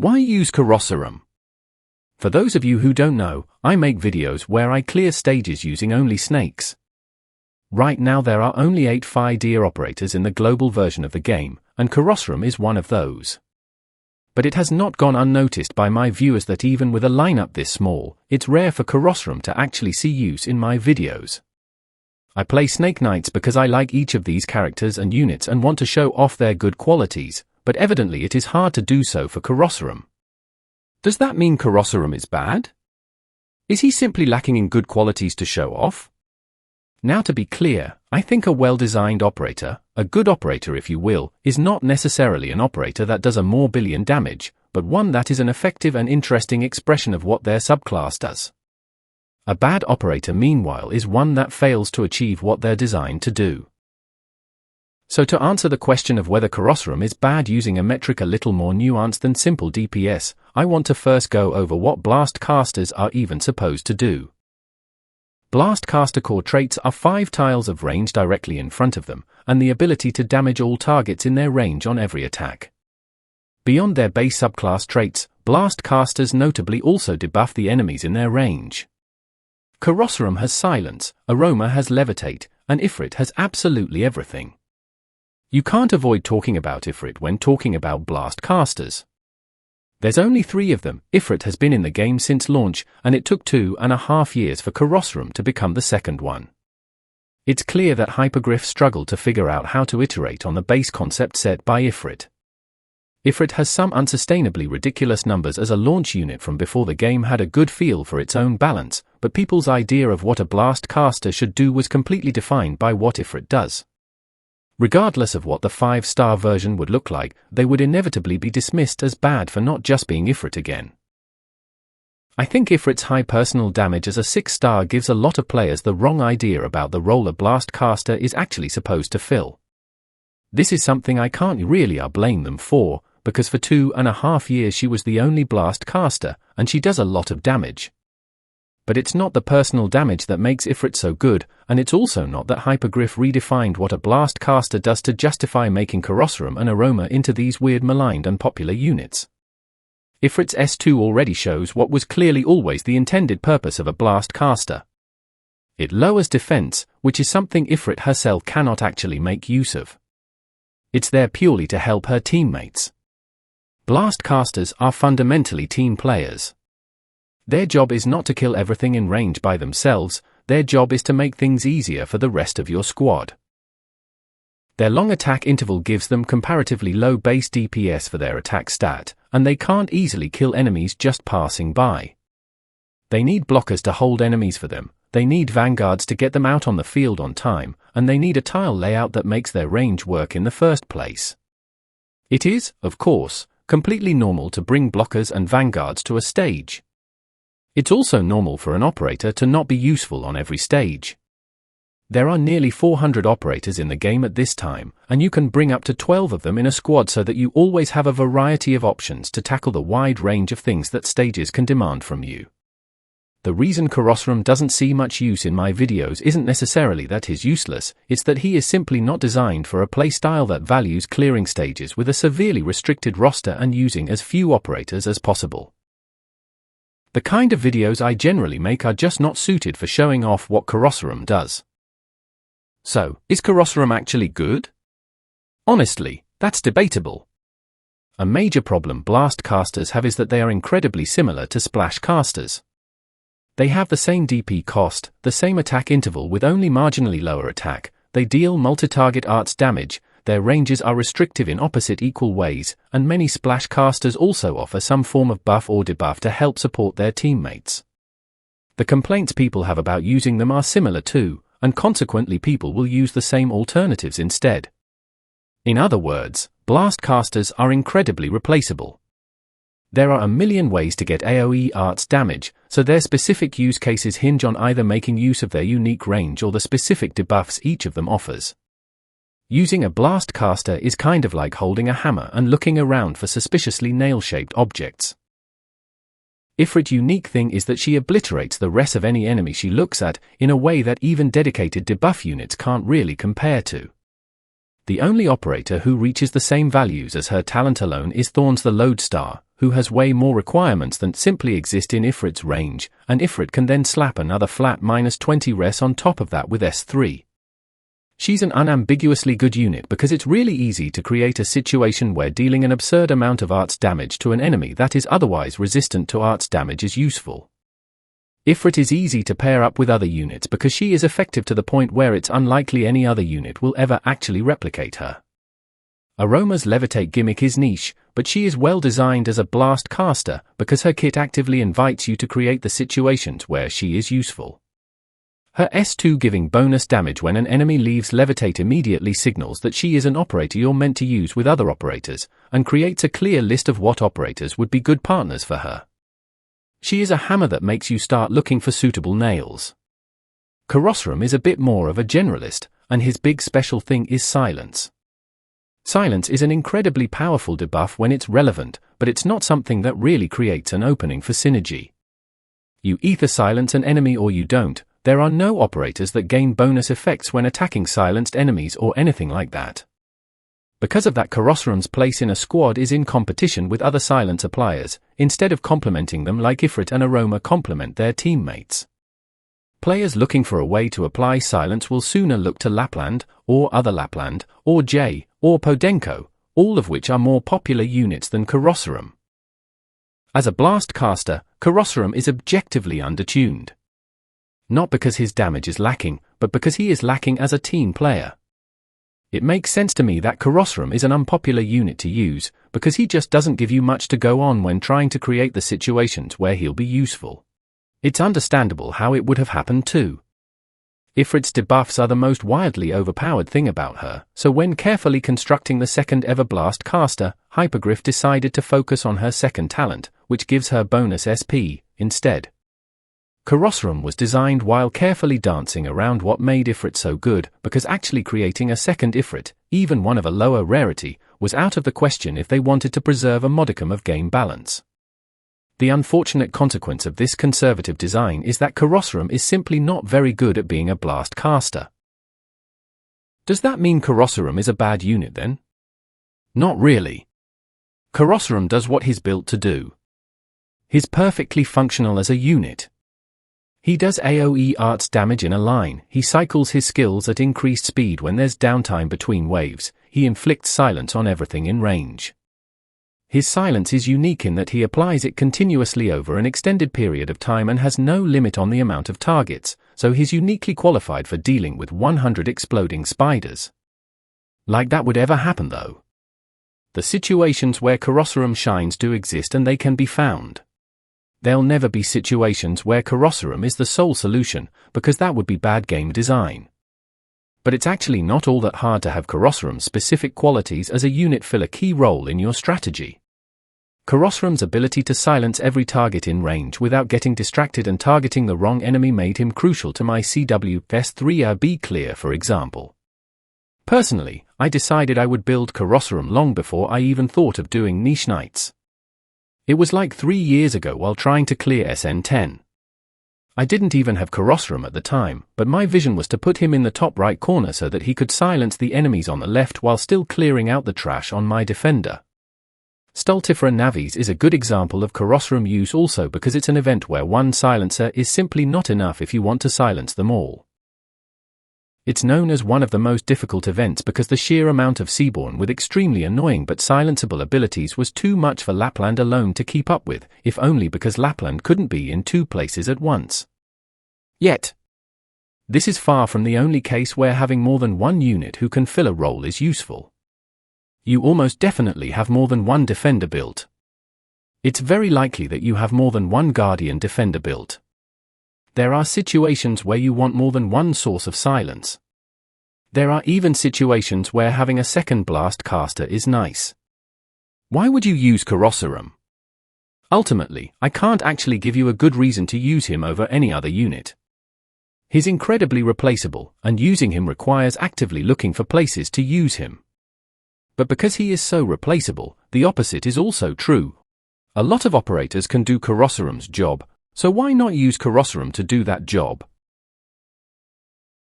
Why use Corroserum? For those of you who don't know, I make videos where I clear stages using only snakes. Right now there are only 8 FIDEA operators in the global version of the game, and Corroserum is one of those. But it has not gone unnoticed by my viewers that even with a lineup this small, it's rare for Corroserum to actually see use in my videos. I play Arknights because I like each of these characters and units and want to show off their good qualities, but evidently it is hard to do so for Corroserum. Does that mean Corroserum is bad? Is he simply lacking in good qualities to show off? Now to be clear, I think a well-designed operator, a good operator if you will, is not necessarily an operator that does a more billion damage, but one that is an effective and interesting expression of what their subclass does. A bad operator meanwhile is one that fails to achieve what they're designed to do. So to answer the question of whether Corroserum is bad using a metric a little more nuanced than simple DPS, I want to first go over what blast casters are even supposed to do. Blast caster core traits are 5 tiles of range directly in front of them, and the ability to damage all targets in their range on every attack. Beyond their base subclass traits, blast casters notably also debuff the enemies in their range. Corroserum has silence, Aroma has levitate, and Ifrit has absolutely everything. You can't avoid talking about Ifrit when talking about blast casters. There's only 3 of them. Ifrit has been in the game since launch, and it took 2.5 years for Corroserum to become the second one. It's clear that Hypergryph struggled to figure out how to iterate on the base concept set by Ifrit. Ifrit has some unsustainably ridiculous numbers as a launch unit from before the game had a good feel for its own balance, but people's idea of what a blast caster should do was completely defined by what Ifrit does. Regardless of what the 5-star version would look like, they would inevitably be dismissed as bad for not just being Ifrit again. I think Ifrit's high personal damage as a 6-star gives a lot of players the wrong idea about the role a blast caster is actually supposed to fill. This is something I can't really blame them for, because for 2.5 years she was the only blast caster, and she does a lot of damage. But it's not the personal damage that makes Ifrit so good, and it's also not that Hypergryph redefined what a blast caster does to justify making Corroserum and Aroma into these weird maligned and popular units. Ifrit's S2 already shows what was clearly always the intended purpose of a blast caster. It lowers defense, which is something Ifrit herself cannot actually make use of. It's there purely to help her teammates. Blast casters are fundamentally team players. Their job is not to kill everything in range by themselves, their job is to make things easier for the rest of your squad. Their long attack interval gives them comparatively low base DPS for their attack stat, and they can't easily kill enemies just passing by. They need blockers to hold enemies for them, they need vanguards to get them out on the field on time, and they need a tile layout that makes their range work in the first place. It is, of course, completely normal to bring blockers and vanguards to a stage. It's also normal for an operator to not be useful on every stage. There are nearly 400 operators in the game at this time, and you can bring up to 12 of them in a squad so that you always have a variety of options to tackle the wide range of things that stages can demand from you. The reason Corroserum doesn't see much use in my videos isn't necessarily that he's useless, it's that he is simply not designed for a playstyle that values clearing stages with a severely restricted roster and using as few operators as possible. The kind of videos I generally make are just not suited for showing off what Corroserum does. So, is Corroserum actually good? Honestly, that's debatable. A major problem blast casters have is that they are incredibly similar to splash casters. They have the same DP cost, the same attack interval with only marginally lower attack, they deal multi-target arts damage, their ranges are restrictive in opposite equal ways, and many splash casters also offer some form of buff or debuff to help support their teammates. The complaints people have about using them are similar too, and consequently people will use the same alternatives instead. In other words, blast casters are incredibly replaceable. There are a million ways to get AoE arts damage, so their specific use cases hinge on either making use of their unique range or the specific debuffs each of them offers. Using a blast caster is kind of like holding a hammer and looking around for suspiciously nail-shaped objects. Ifrit's unique thing is that she obliterates the rest of any enemy she looks at in a way that even dedicated debuff units can't really compare to. The only operator who reaches the same values as her talent alone is Thorns the Lodestar, who has way more requirements than simply exist in Ifrit's range, and Ifrit can then slap another flat -20 res on top of that with S3. She's an unambiguously good unit because it's really easy to create a situation where dealing an absurd amount of arts damage to an enemy that is otherwise resistant to arts damage is useful. Ifrit is easy to pair up with other units because she is effective to the point where it's unlikely any other unit will ever actually replicate her. Aroma's levitate gimmick is niche, but she is well designed as a blast caster because her kit actively invites you to create the situations where she is useful. Her S2 giving bonus damage when an enemy leaves levitate immediately signals that she is an operator you're meant to use with other operators, and creates a clear list of what operators would be good partners for her. She is a hammer that makes you start looking for suitable nails. Corroserum is a bit more of a generalist, and his big special thing is silence. Silence is an incredibly powerful debuff when it's relevant, but it's not something that really creates an opening for synergy. You either silence an enemy or you don't. There are no operators that gain bonus effects when attacking silenced enemies or anything like that. Because of that, Corroserum's place in a squad is in competition with other silence appliers, instead of complementing them like Ifrit and Aroma complement their teammates. Players looking for a way to apply silence will sooner look to Lapland, or Other Lapland, or J, or Podenko, all of which are more popular units than Corroserum. As a blast caster, Corroserum is objectively undertuned. Not because his damage is lacking, but because he is lacking as a team player. It makes sense to me that Corroserum is an unpopular unit to use, because he just doesn't give you much to go on when trying to create the situations where he'll be useful. It's understandable how it would have happened too. Ifrit's debuffs are the most wildly overpowered thing about her, so when carefully constructing the second ever blast caster, Hypergriff decided to focus on her second talent, which gives her bonus SP, instead. Corroserum was designed while carefully dancing around what made Ifrit so good, because actually creating a second Ifrit, even one of a lower rarity, was out of the question if they wanted to preserve a modicum of game balance. The unfortunate consequence of this conservative design is that Corroserum is simply not very good at being a blast caster. Does that mean Corroserum is a bad unit then? Not really. Corroserum does what he's built to do. He's perfectly functional as a unit. He does AoE arts damage in a line, he cycles his skills at increased speed when there's downtime between waves, he inflicts silence on everything in range. His silence is unique in that he applies it continuously over an extended period of time and has no limit on the amount of targets, so he's uniquely qualified for dealing with 100 exploding spiders. Like that would ever happen though. The situations where Corroserum shines do exist and they can be found. There'll never be situations where Corroserum is the sole solution, because that would be bad game design. But it's actually not all that hard to have Corroserum's specific qualities as a unit fill a key role in your strategy. Corroserum's ability to silence every target in range without getting distracted and targeting the wrong enemy made him crucial to my CW S3B clear, for example. Personally, I decided I would build Corroserum long before I even thought of doing niche knights. It was like 3 years ago while trying to clear SN10. I didn't even have Corroserum at the time, but my vision was to put him in the top right corner so that he could silence the enemies on the left while still clearing out the trash on my defender. Stultifera Navies is a good example of Corroserum use also because it's an event where one silencer is simply not enough if you want to silence them all. It's known as one of the most difficult events because the sheer amount of Seaborn with extremely annoying but silenceable abilities was too much for Lapland alone to keep up with, if only because Lapland couldn't be in 2 places at once. Yet, this is far from the only case where having more than one unit who can fill a role is useful. You almost definitely have more than one defender built. It's very likely that you have more than one Guardian defender built. There are situations where you want more than one source of silence. There are even situations where having a second blast caster is nice. Why would you use Corroserum? Ultimately, I can't actually give you a good reason to use him over any other unit. He's incredibly replaceable, and using him requires actively looking for places to use him. But because he is so replaceable, the opposite is also true. A lot of operators can do Corroserum's job, so why not use Corroserum to do that job?